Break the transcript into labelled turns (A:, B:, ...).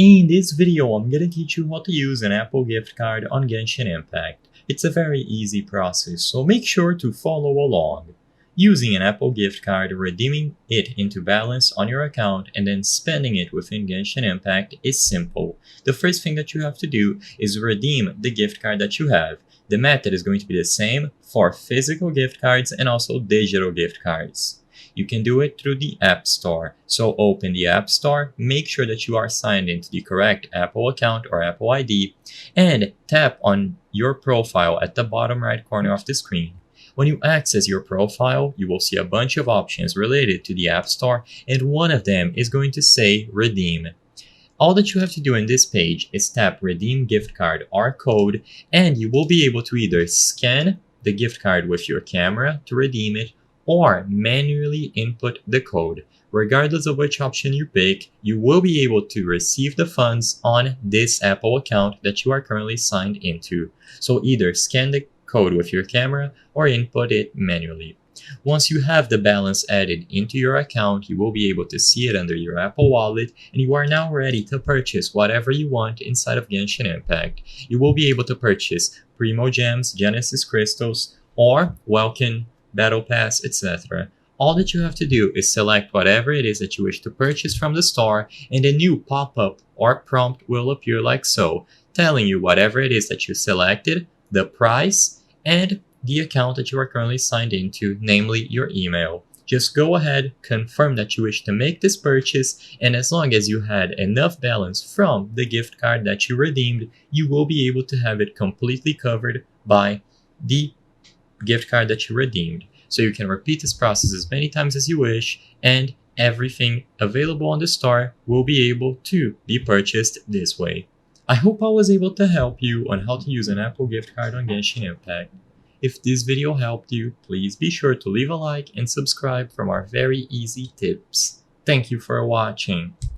A: In this video, I'm gonna teach you how to use an Apple gift card on Genshin Impact. It's a very easy process, so make sure to follow along. Using an Apple gift card, redeeming it into balance on your account, and then spending it within Genshin Impact is simple. The first thing that you have to do is redeem the gift card that you have. The method is going to be the same for physical gift cards and also digital gift cards. You can do it through the App Store. So open the App Store, make sure that you are signed into the correct Apple account or Apple ID, and tap on your profile at the bottom right corner of the screen. When you access your profile, you will see a bunch of options related to the App Store, and one of them is going to say Redeem. All that you have to do in this page is tap Redeem Gift Card or Code, and you will be able to either scan the gift card with your camera to redeem it, or manually input the code. Regardless of which option you pick, you will be able to receive the funds on this Apple account that you are currently signed into. So either scan the code with your camera or input it manually. Once you have the balance added into your account, you will be able to see it under your Apple Wallet, and you are now ready to purchase whatever you want inside of Genshin Impact. You will be able to purchase Primo Gems, Genesis Crystals, or Welkin, Battle Pass, etc. All that you have to do is select whatever it is that you wish to purchase from the store, and a new pop-up or prompt will appear like so, telling you whatever it is that you selected, the price, and the account that you are currently signed into, namely your email. Just go ahead, confirm that you wish to make this purchase, and as long as you had enough balance from the gift card that you redeemed, you will be able to have it completely covered by the gift card that you redeemed. So you can repeat this process as many times as you wish, and everything available on the store will be able to be purchased this way. I hope I was able to help you on how to use an Apple gift card on Genshin Impact. If this video helped you, please be sure to leave a like and subscribe for more very easy tips. Thank you for watching.